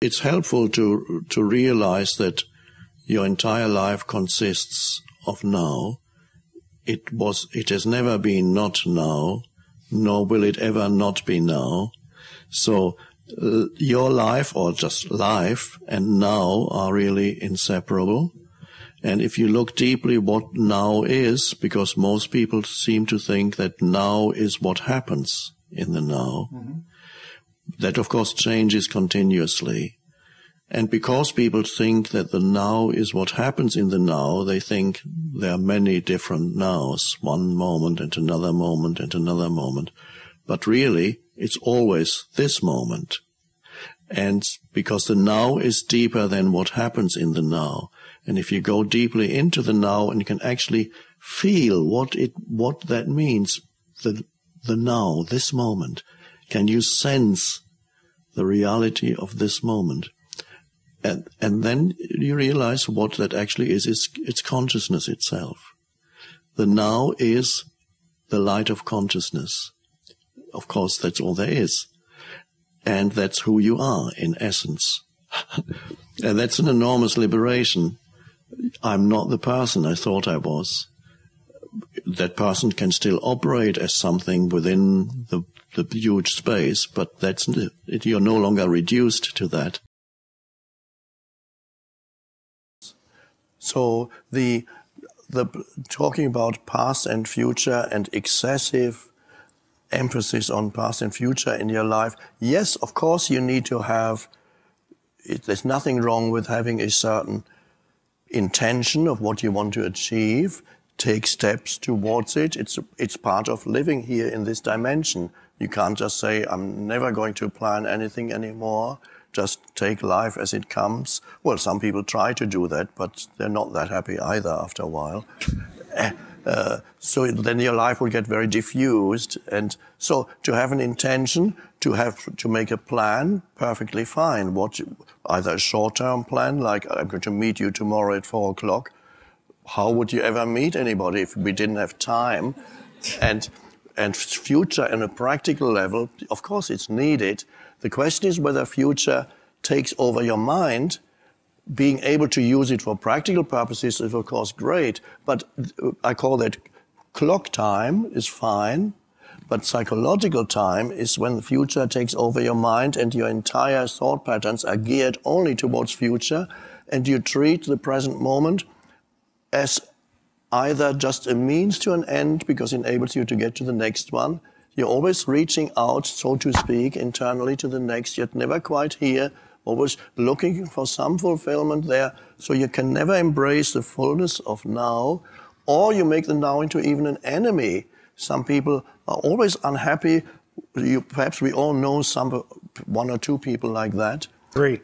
it's helpful to realize that your entire life consists of now. It has never been not now, nor will it ever not be now. So your life, or just life, and now are really inseparable. And if you look deeply what now is, because most people seem to think that now is what happens in the now, that of course changes continuously. And because people think that the now is what happens in the now, they think there are many different nows, one moment and another moment and another moment. But really, it's always this moment. And because the now is deeper than what happens in the now. And if you go deeply into the now and you can actually feel what that means, the now, this moment, can you sense the reality of this moment? And then you realize what that actually is. It's consciousness itself. The now is the light of consciousness. Of course, that's all there is. And that's who you are, in essence. And that's an enormous liberation. I'm not the person I thought I was. That person can still operate as something within the huge space, but you're no longer reduced to that. So the talking about past and future and excessive emphasis on past and future in your life, yes, of course you need to have, there's nothing wrong with having a certain intention of what you want to achieve, take steps towards it. It's part of living here in this dimension. You can't just say, I'm never going to plan anything anymore. Just take life as it comes. Well, some people try to do that, but they're not that happy either after a while. So then your life will get very diffused. And so to have an intention, to make a plan, perfectly fine. Either a short-term plan, like I'm going to meet you tomorrow at 4 o'clock. How would you ever meet anybody if we didn't have time? And future on a practical level, of course it's needed. The question is whether future takes over your mind. Being able to use it for practical purposes is, of course, great. But I call that clock time is fine. But psychological time is when the future takes over your mind and your entire thought patterns are geared only towards future, and you treat the present moment as either just a means to an end because it enables you to get to the next one. You're always reaching out, so to speak, internally to the next, yet never quite here, always looking for some fulfillment there. So you can never embrace the fullness of now, or you make the now into even an enemy. Some people are always unhappy. Perhaps we all know one or two people like that. 3.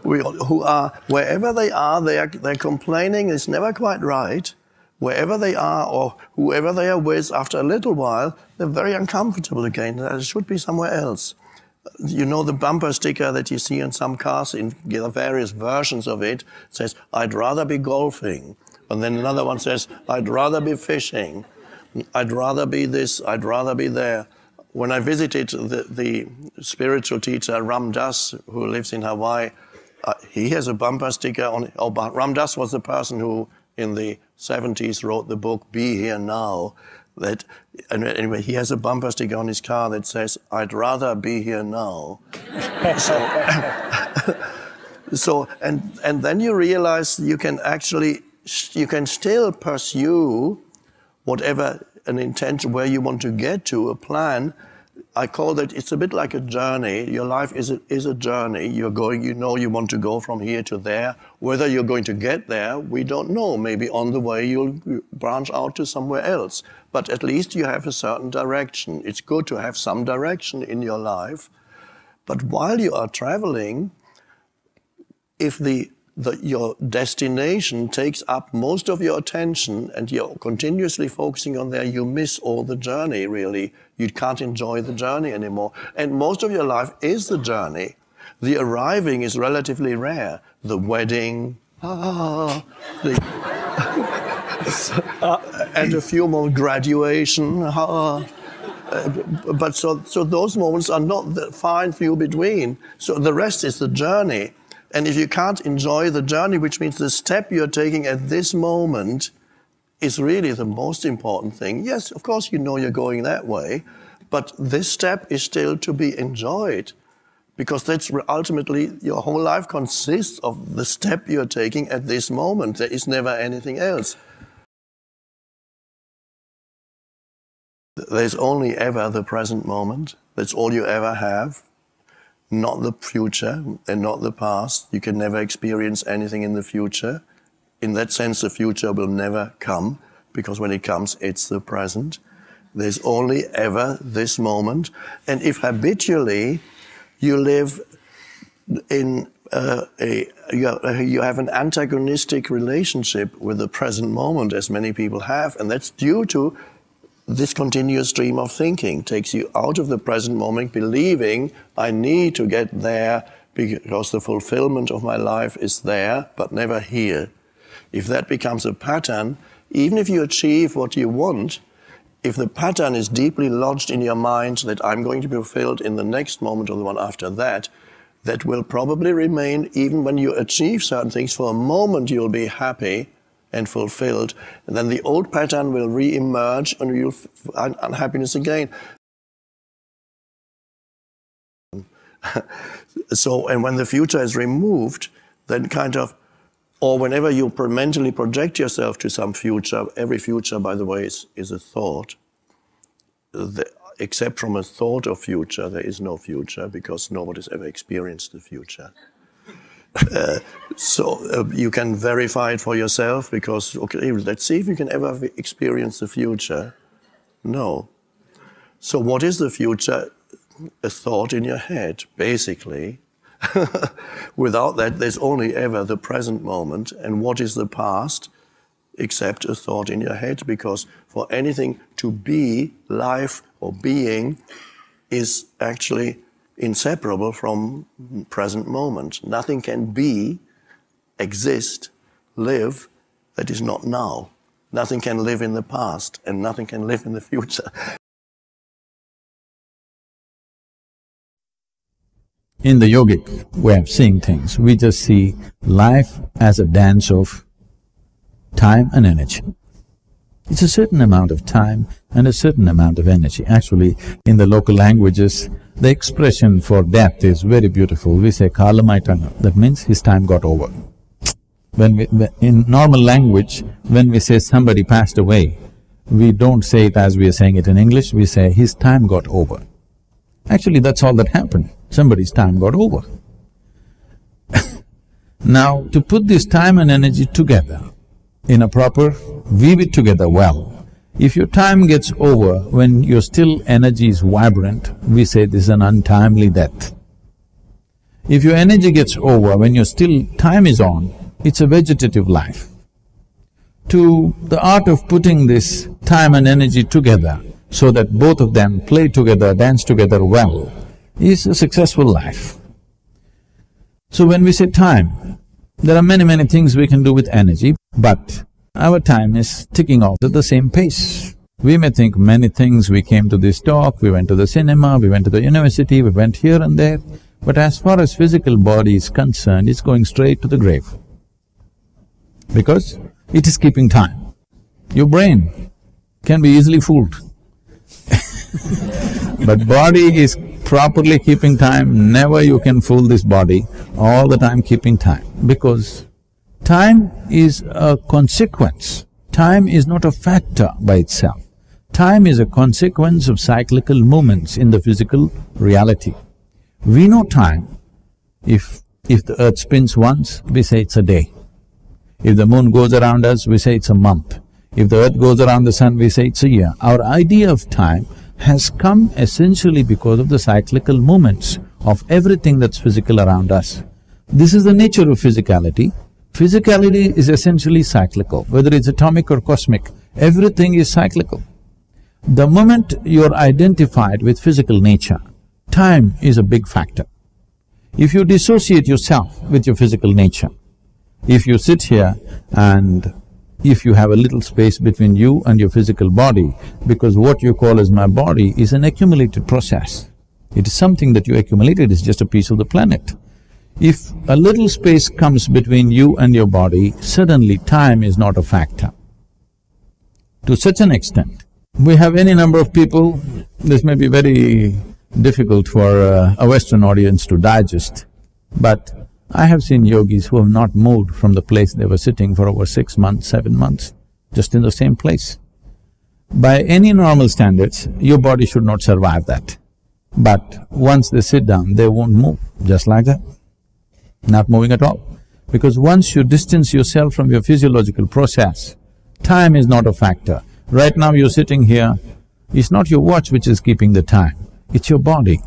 Who are, wherever they are, they're complaining. It's never quite right. Wherever they are or whoever they are with, after a little while, they're very uncomfortable again. They should be somewhere else. You know the bumper sticker that you see in some cars, in various versions of it, says, I'd rather be golfing. And then another one says, I'd rather be fishing. I'd rather be this, I'd rather be there. When I visited the spiritual teacher, Ram Dass, who lives in Hawaii, he has a bumper sticker on it. Oh, but Ram Dass was the person who, in the 70s, wrote the book Be Here Now. Anyway, he has a bumper sticker on his car that says, I'd rather be here now. And then you realize you can still pursue whatever an intention, where you want to get to, a plan. I call that, it's a bit like a journey. Your life is a journey. You want to go from here to there. Whether you're going to get there, we don't know. Maybe on the way you'll branch out to somewhere else. But at least you have a certain direction. It's good to have some direction in your life. But while you are traveling, if your destination takes up most of your attention and you're continuously focusing on there, you miss all the journey, really. You can't enjoy the journey anymore. And most of your life is the journey. The arriving is relatively rare. The wedding, and a few more graduation, But so those moments are not the far and few between. So the rest is the journey. And if you can't enjoy the journey, which means the step you're taking at this moment is really the most important thing. Yes, of course you know you're going that way, but this step is still to be enjoyed, because that's ultimately your whole life consists of the step you're taking at this moment. There is never anything else. There's only ever the present moment. That's all you ever have. Not the future and not the past. You can never experience anything in the future. In that sense, the future will never come, because when it comes, it's the present. There's only ever this moment. And if habitually you live in you have an antagonistic relationship with the present moment, as many people have, and that's due to this continuous stream of thinking, takes you out of the present moment, believing I need to get there because the fulfillment of my life is there, but never here. If that becomes a pattern, even if you achieve what you want, if the pattern is deeply lodged in your mind that I'm going to be fulfilled in the next moment or the one after that, that will probably remain even when you achieve certain things. For a moment you'll be happy and fulfilled, and then the old pattern will re-emerge and you'll find unhappiness again. So, and when the future is removed, then kind of, or whenever you mentally project yourself to some future, every future, by the way, is a thought. Except from a thought of future, there is no future, because nobody's ever experienced the future. So you can verify it for yourself, because, okay, let's see if you can ever experience the future. No. So what is the future? A thought in your head, basically. Without that, there's only ever the present moment. And what is the past? Except a thought in your head, because for anything to be, life or being, is actually inseparable from present moment. Nothing can be, exist, live that is not now. Nothing can live in the past, and nothing can live in the future. In the yogic way of seeing things, we just see life as a dance of time and energy. It's a certain amount of time and a certain amount of energy. Actually, in the local languages, the expression for death is very beautiful. We say kalamaitana, that means his time got over. In normal language, when we say somebody passed away, we don't say it as we are saying it in English, we say his time got over. Actually, that's all that happened. Somebody's time got over. Now, to put this time and energy together in a proper, weave it together well. If your time gets over when your still energy is vibrant, we say this is an untimely death. If your energy gets over when your still time is on, it's a vegetative life. To the art of putting this time and energy together so that both of them play together, dance together well, is a successful life. So when we say time, there are many things we can do with energy, but our time is ticking off at the same pace. We may think many things, we came to this talk, we went to the cinema, we went to the university, we went here and there, but as far as physical body is concerned, it's going straight to the grave. Because it is keeping time. Your brain can be easily fooled. But body is properly keeping time, never you can fool this body, all the time keeping time, because time is a consequence. Time is not a factor by itself. Time is a consequence of cyclical movements in the physical reality. We know time. If the earth spins once, we say it's a day. If the moon goes around us, we say it's a month. If the earth goes around the sun, we say it's a year. Our idea of time has come essentially because of the cyclical movements of everything that's physical around us. This is the nature of physicality. Physicality is essentially cyclical, whether it's atomic or cosmic, everything is cyclical. The moment you're identified with physical nature, time is a big factor. If you dissociate yourself with your physical nature, if you sit here and if you have a little space between you and your physical body, because what you call as my body is an accumulated process. It is something that you accumulated, it's just a piece of the planet. If a little space comes between you and your body, suddenly time is not a factor. To such an extent, we have any number of people, this may be very difficult for a Western audience to digest, but I have seen yogis who have not moved from the place they were sitting for over 6 months, 7 months, just in the same place. By any normal standards, your body should not survive that. But once they sit down, they won't move, just like that, not moving at all. Because once you distance yourself from your physiological process, time is not a factor. Right now you're sitting here, it's not your watch which is keeping the time, it's your body.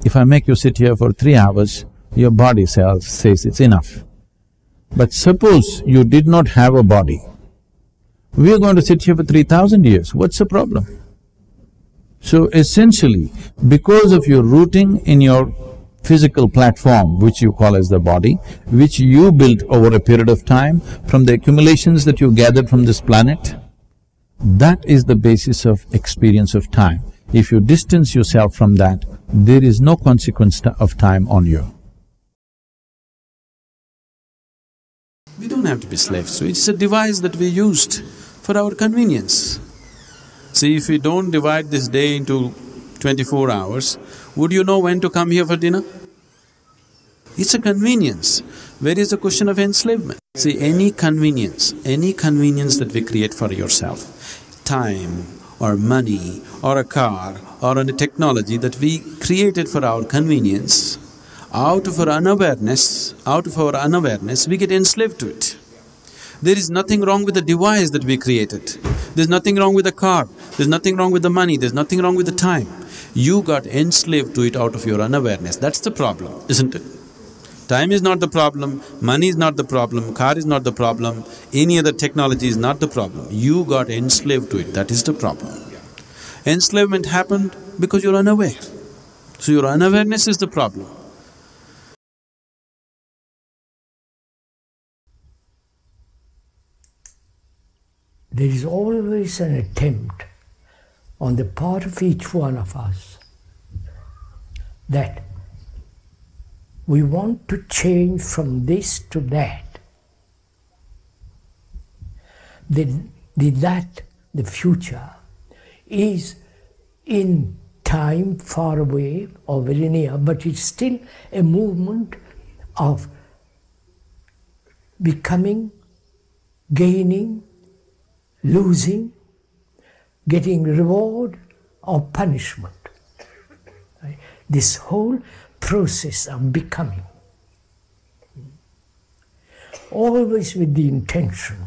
If I make you sit here for 3 hours, your body says it's enough. But suppose you did not have a body, we are going to sit here for 3,000 years, what's the problem? So essentially, because of your rooting in your physical platform, which you call as the body, which you built over a period of time from the accumulations that you gathered from this planet, that is the basis of experience of time. If you distance yourself from that, there is no consequence of time on you. We don't have to be slaves to it, it's a device that we used for our convenience. See, if we don't divide this day into 24 hours, would you know when to come here for dinner? It's a convenience. Where is the question of enslavement? See, any convenience that we create for yourself, time or money or a car or a technology that we created for our convenience, out of our unawareness, we get enslaved to it. There is nothing wrong with the device that we created. There's nothing wrong with the car, there's nothing wrong with the money, there's nothing wrong with the time. You got enslaved to it out of your unawareness, that's the problem, isn't it? Time is not the problem, money is not the problem, car is not the problem, any other technology is not the problem. You got enslaved to it, that is the problem. Enslavement happened because you're unaware. So your unawareness is the problem. There is always an attempt on the part of each one of us that we want to change from this to that. The future is in time far away or very near, but it's still a movement of becoming, gaining, losing, getting reward or punishment. Right? This whole process of becoming, always with the intention,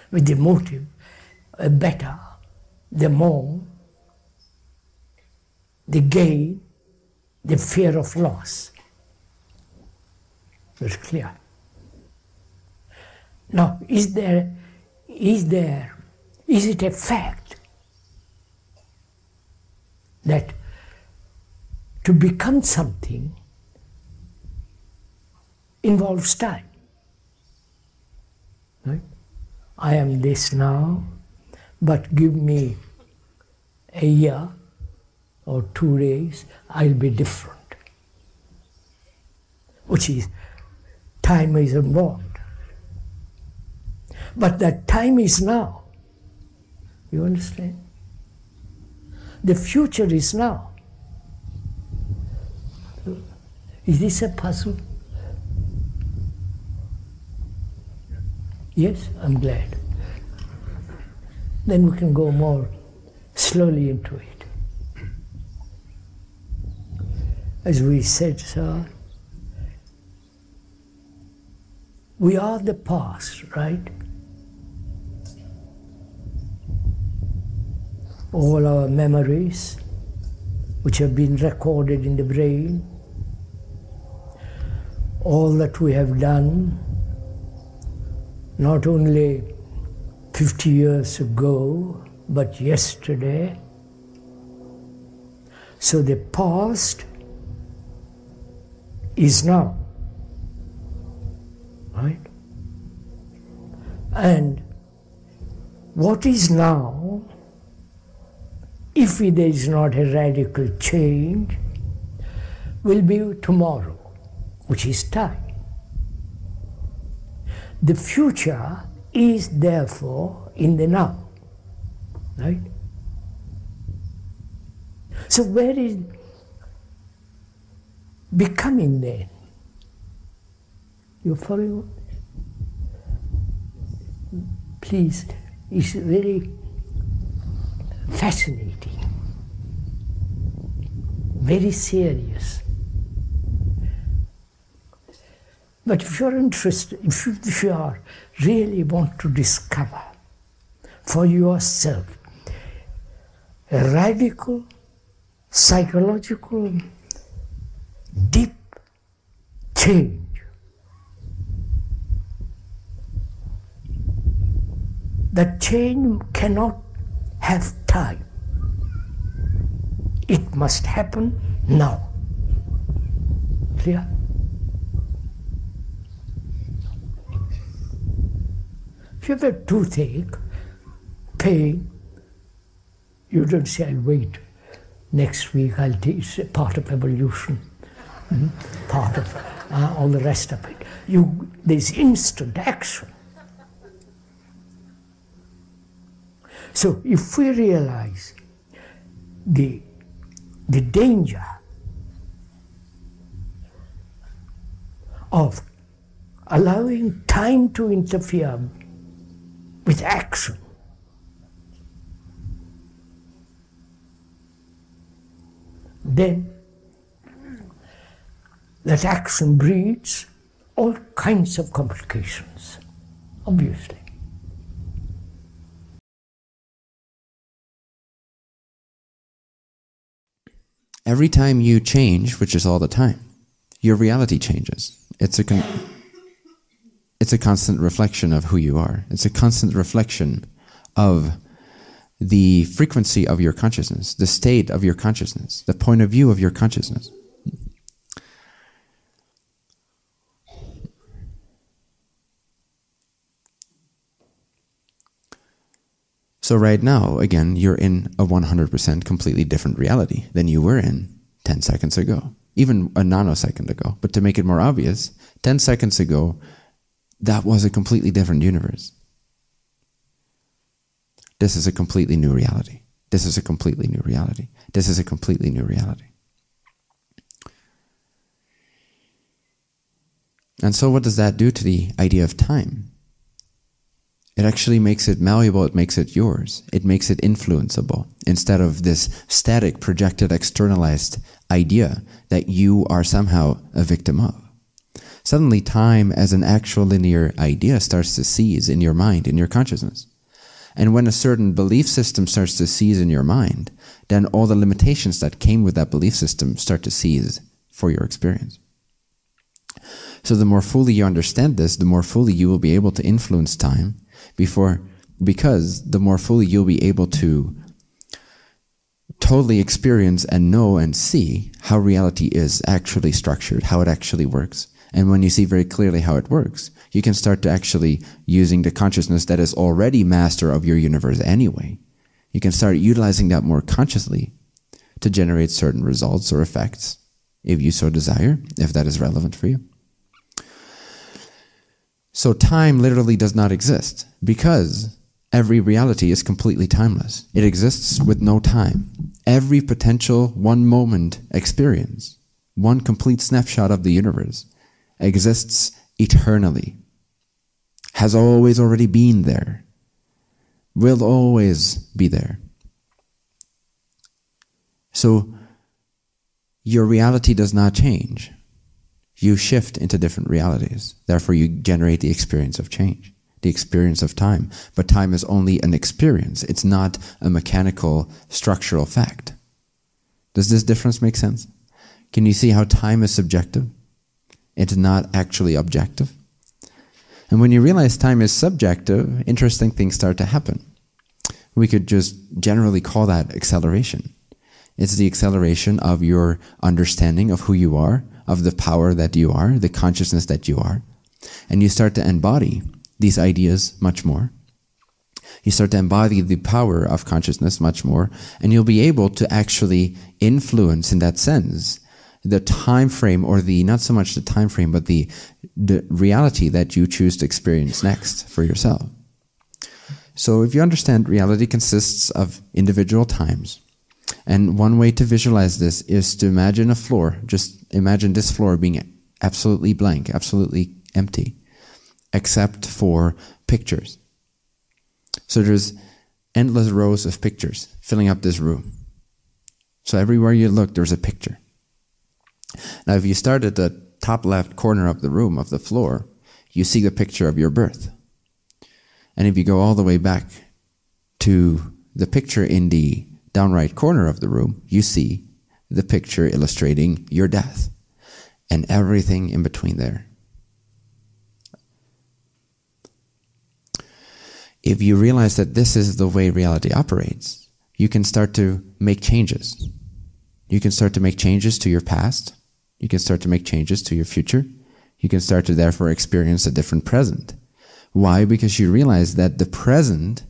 with the motive, a better, the more, the gain, the fear of loss. It's clear. Now, is it a fact that to become something involves time? Right? I am this now, but give me a year or 2 days, I'll be different. Which is, time is involved. But that time is now. You understand? The future is now. Is this a puzzle? Yes, I'm glad. Then we can go more slowly into it. As we said, sir, we are the past, right? All our memories, which have been recorded in the brain, all that we have done, not only 50 years ago, but yesterday. So the past is now, right? And what is now, if there is not a radical change, will be tomorrow, which is time. The future is therefore in the now, right? So where is becoming then? You follow? Please, it's very fascinating, very serious. But if you're interested, if you are really want to discover for yourself a radical, psychological, deep change, that change cannot have time. It must happen now. Clear? If you have a toothache, pain, you don't say, I'll wait. Next week I'll take, it's a part of evolution, part of all the rest of it. There's instant action. So if we realize the danger of allowing time to interfere with action, then that action breeds all kinds of complications, obviously. Every time you change, which is all the time, your reality changes. It's a constant reflection of who you are. It's a constant reflection of the frequency of your consciousness, the state of your consciousness, the point of view of your consciousness. So right now, again, you're in a 100% completely different reality than you were in 10 seconds ago, even a nanosecond ago. But to make it more obvious, 10 seconds ago, that was a completely different universe. This is a completely new reality. This is a completely new reality. This is a completely new reality. And so what does that do to the idea of time? It actually makes it malleable, it makes it yours. It makes it influenceable, instead of this static, projected, externalized idea that you are somehow a victim of. Suddenly time as an actual linear idea starts to seize in your mind, in your consciousness. And when a certain belief system starts to seize in your mind, then all the limitations that came with that belief system start to seize for your experience. So the more fully you understand this, the more fully you will be able to influence time, because the more fully you'll be able to totally experience and know and see how reality is actually structured, how it actually works. And when you see very clearly how it works, you can start to actually using the consciousness that is already master of your universe anyway. You can start utilizing that more consciously to generate certain results or effects, if you so desire, if that is relevant for you. So time literally does not exist, because every reality is completely timeless. It exists with no time. Every potential one-moment experience, one complete snapshot of the universe, exists eternally, has always already been there, will always be there. So your reality does not change. You shift into different realities. Therefore, you generate the experience of change, the experience of time. But time is only an experience. It's not a mechanical, structural fact. Does this difference make sense? Can you see how time is subjective? It's not actually objective. And when you realize time is subjective, interesting things start to happen. We could just generally call that acceleration. It's the acceleration of your understanding of who you are, of the power that you are, the consciousness that you are. And you start to embody these ideas much more. You start to embody the power of consciousness much more, and you'll be able to actually influence, in that sense, the time frame, or the, not so much the time frame, but the reality that you choose to experience next for yourself. So if you understand, reality consists of individual times. And one way to visualize this is to imagine a floor. Just imagine this floor being absolutely blank, absolutely empty, except for pictures. So there's endless rows of pictures filling up this room. So everywhere you look, there's a picture. Now, if you start at the top left corner of the room, of the floor, you see the picture of your birth. And if you go all the way back to the picture in the down right corner of the room, you see the picture illustrating your death and everything in between there. If you realize that this is the way reality operates, you can start to make changes. You can start to make changes to your past. You can start to make changes to your future. You can start to therefore experience a different present. Why? Because you realize that the present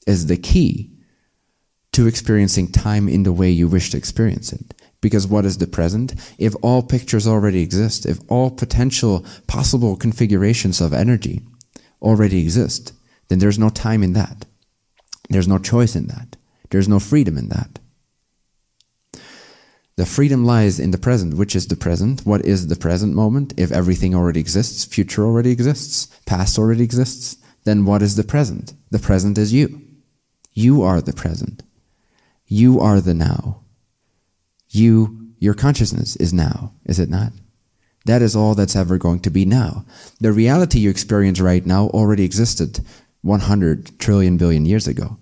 is the key to experiencing time in the way you wish to experience it. Because what is the present? If all pictures already exist, if all potential possible configurations of energy already exist, then there's no time in that. There's no choice in that. There's no freedom in that. The freedom lies in the present. Which is the present? What is the present moment? If everything already exists, future already exists, past already exists, then what is the present? The present is you. You are the present. You are the now. Your consciousness is now, is it not? That is all that's ever going to be now. The reality you experience right now already existed 100 trillion billion years ago.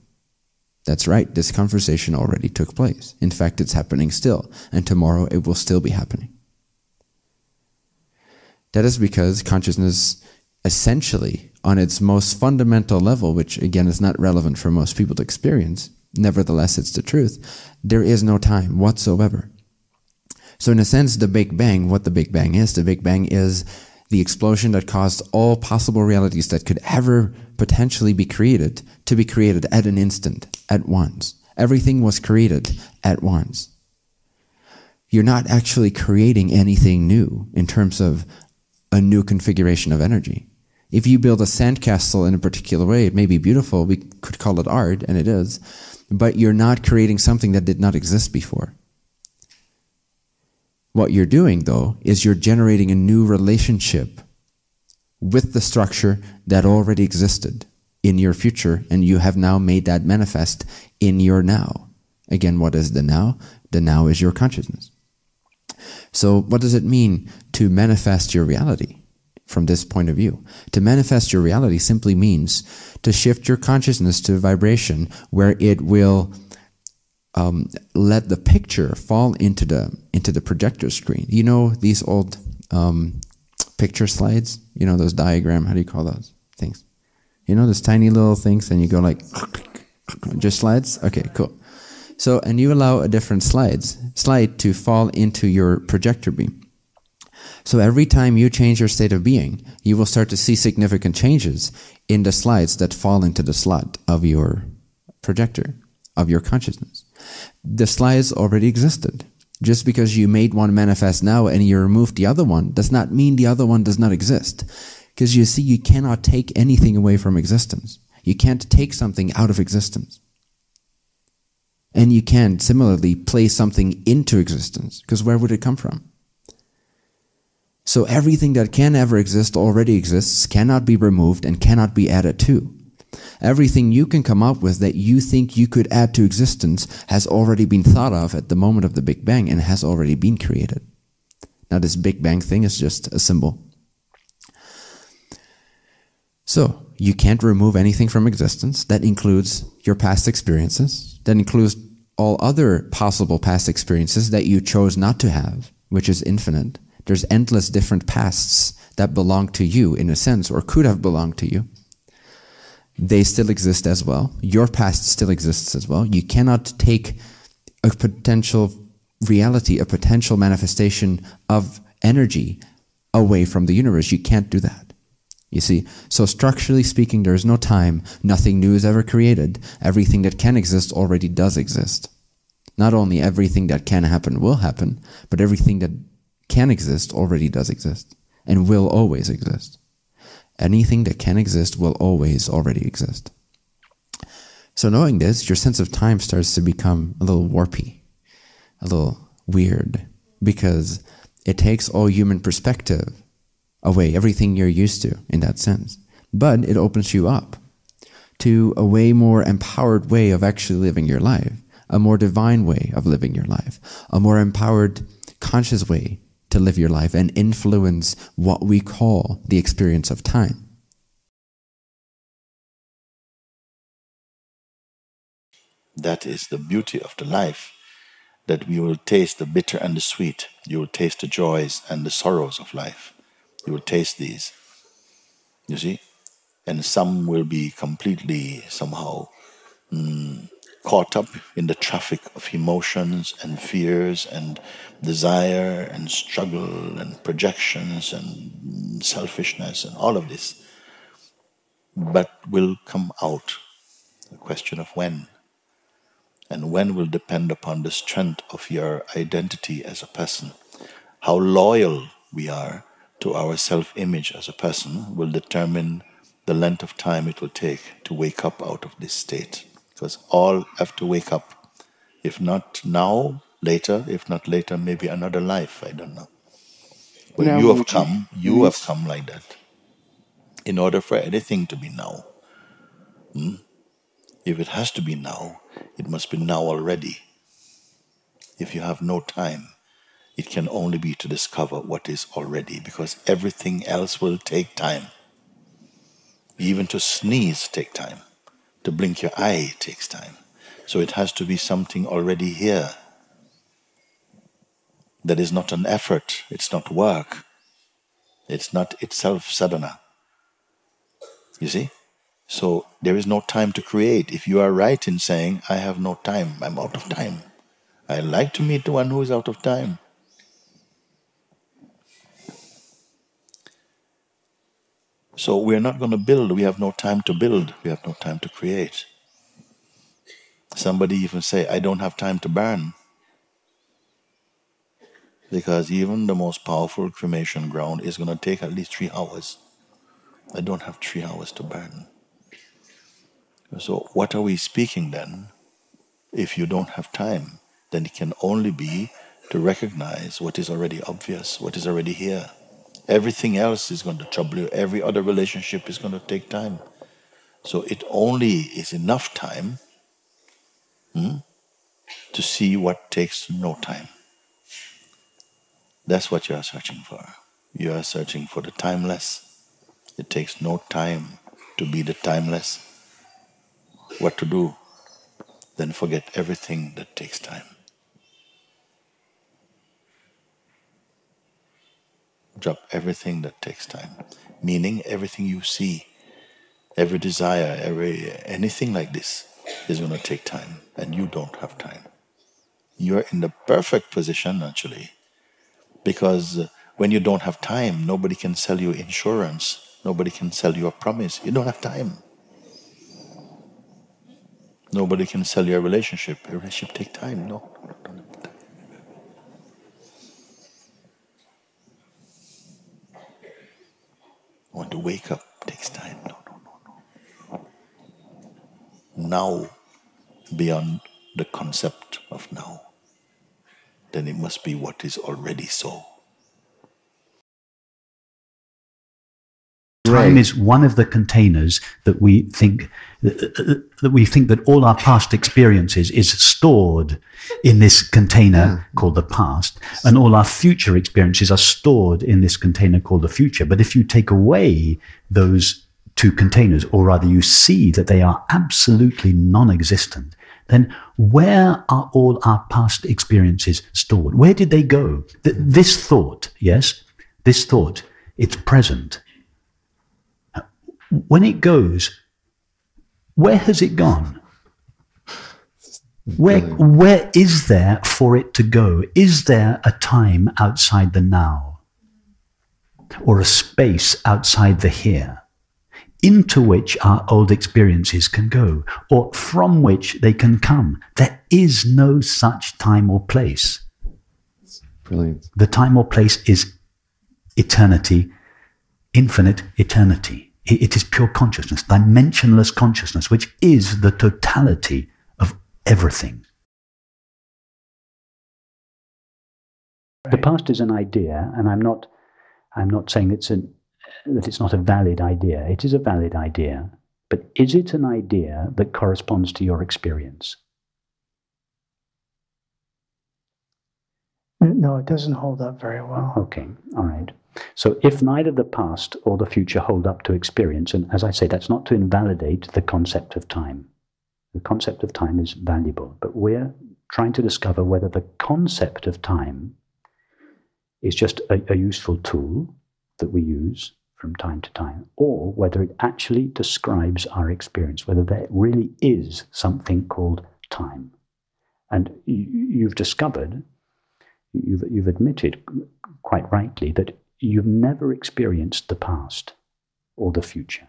That's right, this conversation already took place. In fact, it's happening still, and tomorrow it will still be happening. That is because consciousness, essentially, on its most fundamental level, which again is not relevant for most people to experience, nevertheless it's the truth, there is no time whatsoever. So in a sense, the Big Bang, what the Big Bang is the explosion that caused all possible realities that could ever potentially be created to be created at an instant, at once. Everything was created at once. You're not actually creating anything new in terms of a new configuration of energy. If you build a sandcastle in a particular way, it may be beautiful, we could call it art, and it is, but you're not creating something that did not exist before. What you're doing, though, is you're generating a new relationship with the structure that already existed in your future, and you have now made that manifest in your now. Again, what is the now? The now is your consciousness. So what does it mean to manifest your reality from this point of view? To manifest your reality simply means to shift your consciousness to a vibration where it will let the picture fall into the projector screen. You know these old picture slides? You know those how do you call those things? You know those tiny little things, and you go like, just slides? Okay, cool. So, and you allow a different slide to fall into your projector beam. So every time you change your state of being, you will start to see significant changes in the slides that fall into the slot of your projector, of your consciousness. The slides already existed. Just because you made one manifest now and you removed the other one does not mean the other one does not exist. Because you see, you cannot take anything away from existence. You can't take something out of existence. And you can't similarly place something into existence, because where would it come from? So everything that can ever exist already exists, cannot be removed, and cannot be added to. Everything you can come up with that you think you could add to existence has already been thought of at the moment of the Big Bang and has already been created. Now this Big Bang thing is just a symbol. So you can't remove anything from existence. That includes your past experiences. That includes all other possible past experiences that you chose not to have, which is infinite. There's endless different pasts that belong to you in a sense, or could have belonged to you. They still exist as well. Your past still exists as well. You cannot take a potential reality, a potential manifestation of energy away from the universe. You can't do that. You see, so structurally speaking, there is no time, nothing new is ever created. Everything that can exist already does exist. Not only everything that can happen will happen, but everything that can exist already does exist and will always exist. Anything that can exist will always already exist. So knowing this, your sense of time starts to become a little warpy, a little weird, because it takes all human perspective away, everything you're used to in that sense. But it opens you up to a way more empowered way of actually living your life, a more divine way of living your life, a more empowered, conscious way to live your life and influence what we call the experience of time. That is the beauty of the life, that we will taste the bitter and the sweet. You will taste the joys and the sorrows of life. You will taste these, you see? And some will be completely somehow caught up in the traffic of emotions and fears and desire and struggle and projections and selfishness and all of this, but will come out. The question of when. And when will depend upon the strength of your identity as a person. How loyal we are to our self-image as a person will determine the length of time it will take to wake up out of this state. Because all have to wake up. If not now, later. If not later, maybe another life. I don't know. But Now, you have Mooji, come. You have come like that. In order for anything to be now, if it has to be now, it must be now already. If you have no time, it can only be to discover what is already, because everything else will take time. Even to sneeze takes time. To blink your eye takes time. So it has to be something already here. That is not an effort, it's not work. It's not itself sadhana. You see? So there is no time to create. If you are right in saying, I have no time, I'm out of time. I like to meet the one who is out of time. So we're not going to build. We have no time to build. We have no time to create. Somebody even say, I don't have time to burn. Because even the most powerful cremation ground is going to take at least 3 hours. I don't have 3 hours to burn. So what are we speaking then? If you don't have time, then it can only be to recognize what is already obvious, what is already here. Everything else is going to trouble you. Every other relationship is going to take time. So it only is enough time to see what takes no time. That's what you are searching for. You are searching for the timeless. It takes no time to be the timeless. What to do? Then forget everything that takes time. Drop everything that takes time. Meaning everything you see, every desire, anything like this is going to take time, and you don't have time. You're in the perfect position actually, because when you don't have time, nobody can sell you insurance, nobody can sell you a promise. You don't have time. Nobody can sell you a relationship. A relationship takes time. No, don't have time. I want to wake up. Takes time. No. Now, beyond the concept of now, then it must be what is already so. Time is one of the containers that we think that all our past experiences is stored in this container called the past, and all our future experiences are stored in this container called the future. But if you take away those two containers, or rather you see that they are absolutely non-existent, then where are all our past experiences stored? Where did they go? This thought, yes, this thought, it's present. When it goes, where has it gone? Where is there for it to go? Is there a time outside the now? Or a space outside the here? into which our old experiences can go, or from which they can come. There is no such time or place. Brilliant. The time or place is eternity, infinite eternity. It is pure consciousness, dimensionless consciousness, which is the totality of everything. The past is an idea, and I'm not saying that it's not a valid idea. It is a valid idea, but is it an idea that corresponds to your experience? No, it doesn't hold up very well. Okay, all right. So if neither the past or the future hold up to experience, and as I say, that's not to invalidate the concept of time. The concept of time is valuable, but we're trying to discover whether the concept of time is just a useful tool that we use from time to time, or whether it actually describes our experience, whether there really is something called time. And you've discovered, you've admitted quite rightly that you've never experienced the past or the future.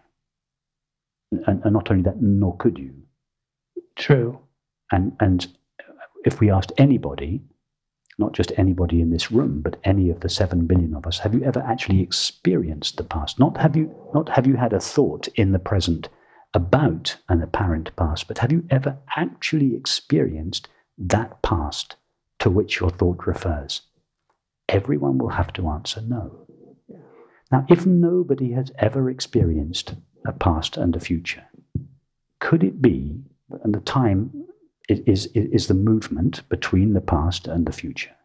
And not only that, nor could you. True. And if we asked anybody, not just anybody in this room, but any of the 7 billion of us, have you ever actually experienced the past? Not have you had a thought in the present about an apparent past, but have you ever actually experienced that past to which your thought refers? Everyone will have to answer no. Now, if nobody has ever experienced a past and a future, could it be, and the time is the movement between the past and the future,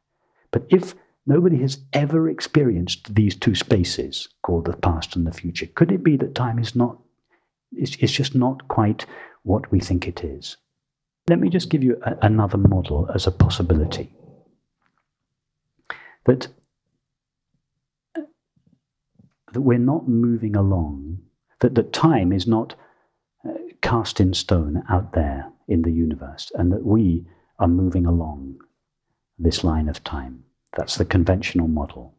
but if nobody has ever experienced these two spaces called the past and the future, could it be that time is not, it's just not quite what we think it is? Let me just give you another model as a possibility. That we're not moving along, that time is not cast in stone out there in the universe, and that we are moving along this line of time. That's the conventional model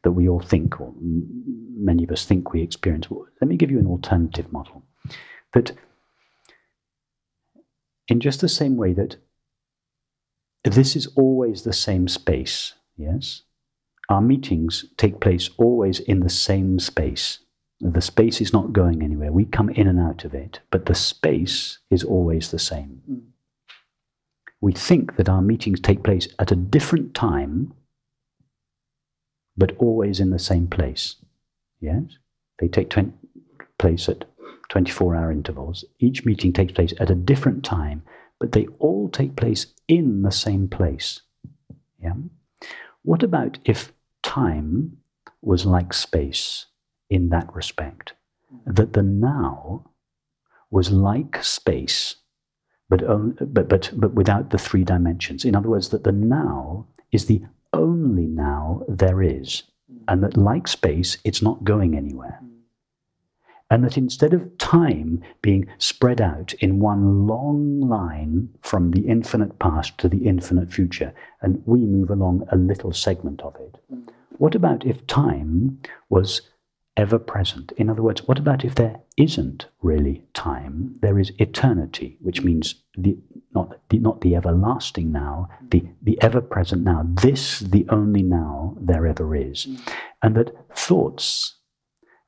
that we all think, or many of us think we experience. Let me give you an alternative model. That in just the same way that this is always the same space, yes? Our meetings take place always in the same space. The space is not going anywhere. We come in and out of it, but the space is always the same. We think that our meetings take place at a different time, but always in the same place. Yes? They take place at 24-hour intervals. Each meeting takes place at a different time, but they all take place in the same place. Yeah? What about if time was like space in that respect? That the now was like space, but without the 3 dimensions. In other words, that the now is the only now there is, and that like space, it's not going anywhere. And that instead of time being spread out in one long line from the infinite past to the infinite future, and we move along a little segment of it, what about if time was ever present? In other words, what about if there isn't really time? There is eternity, which means not the everlasting now, the ever-present now, this the only now there ever is. And that thoughts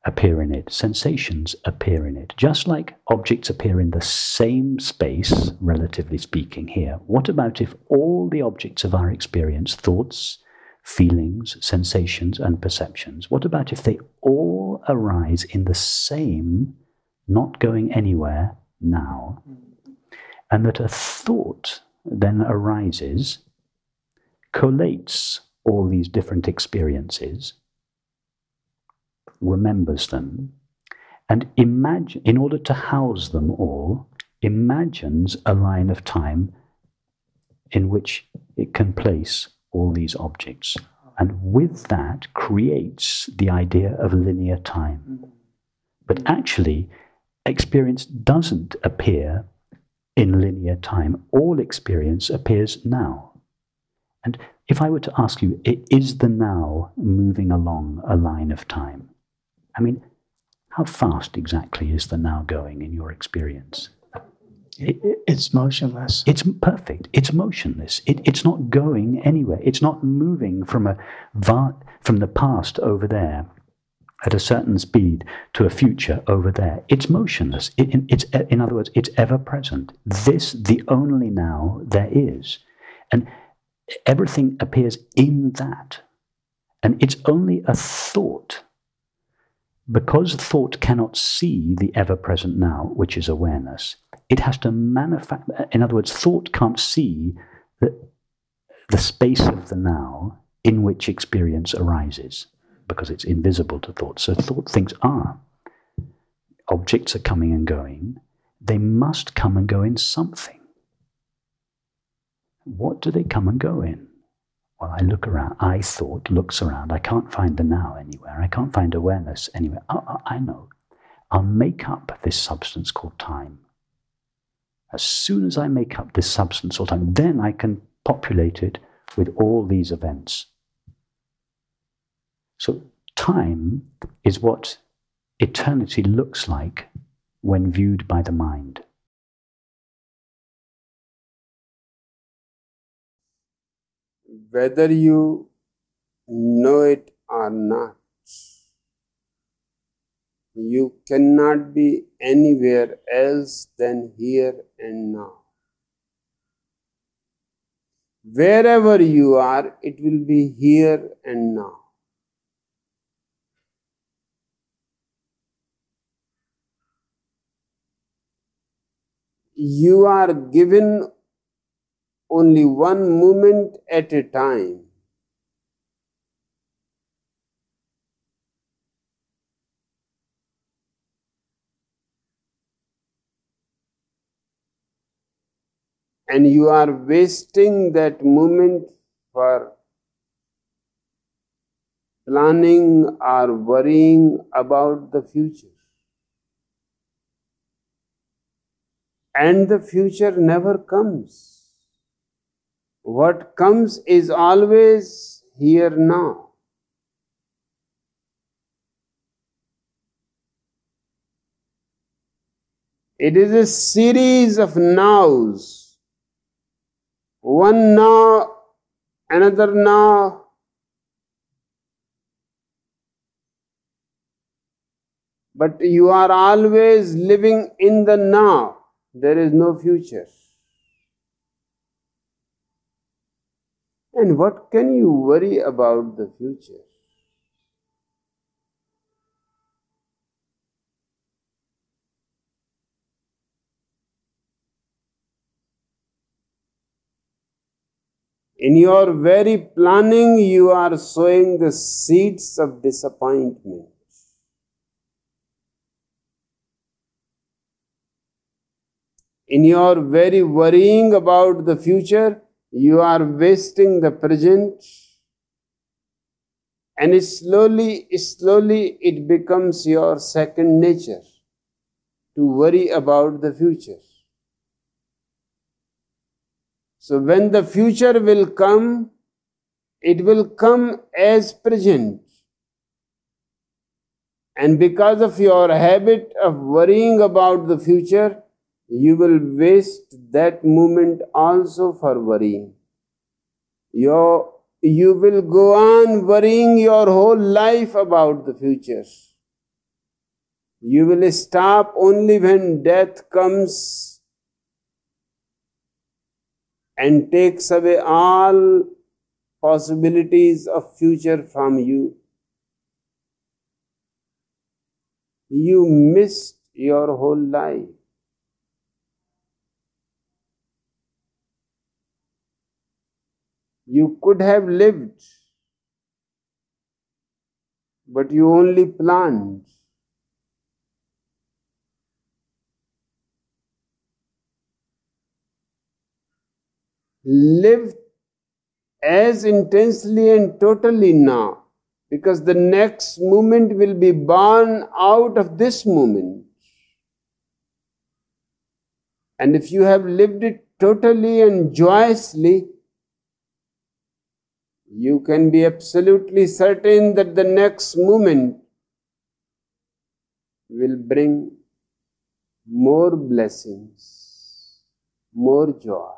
appear in it, sensations appear in it, just like objects appear in the same space, relatively speaking here. What about if all the objects of our experience, thoughts, feelings, sensations, and perceptions, what about if they all arise in the same, not going anywhere, now? And that a thought then arises, collates all these different experiences, remembers them, and imagine, in order to house them all, imagines a line of time in which it can place all these objects, and with that creates the idea of linear time. But actually, experience doesn't appear in linear time. All experience appears now. And if I were to ask you, is the now moving along a line of time? I mean, How fast exactly is the now going in your experience? It's motionless. It's perfect. It's motionless. It's not going anywhere. It's not moving from the past over there at a certain speed to a future over there. It's motionless. In other words, it's ever present. This, the only now there is. And everything appears in that. And it's only a thought. Because thought cannot see the ever-present now, which is awareness, it has to manufacture. In other words, thought can't see the space of the now in which experience arises, because it's invisible to thought. So thought thinks, objects are coming and going. They must come and go in something. What do they come and go in? Well, I look around. Thought looks around. I can't find the now anywhere. I can't find awareness anywhere. I know. I'll make up this substance called time. As soon as I make up this substance called time, then I can populate it with all these events. So time is what eternity looks like when viewed by the mind. Whether you know it or not, you cannot be anywhere else than here and now. Wherever you are, it will be here and now. You are given only one moment at a time. And you are wasting that moment for planning or worrying about the future. And the future never comes. What comes is always here now. It is a series of nows. One now, another now. But you are always living in the now. There is no future. And what can you worry about the future? In your very planning, you are sowing the seeds of disappointment. In your very worrying about the future, you are wasting the present, and slowly it becomes your second nature to worry about the future. So when the future will come, it will come as present. And because of your habit of worrying about the future, you will waste that moment also for worrying. You will go on worrying your whole life about the future. You will stop only when death comes and takes away all possibilities of future from you. You missed your whole life. You could have lived, but you only planned. Live as intensely and totally now, because the next moment will be born out of this moment. And if you have lived it totally and joyously, you can be absolutely certain that the next moment will bring more blessings, more joy.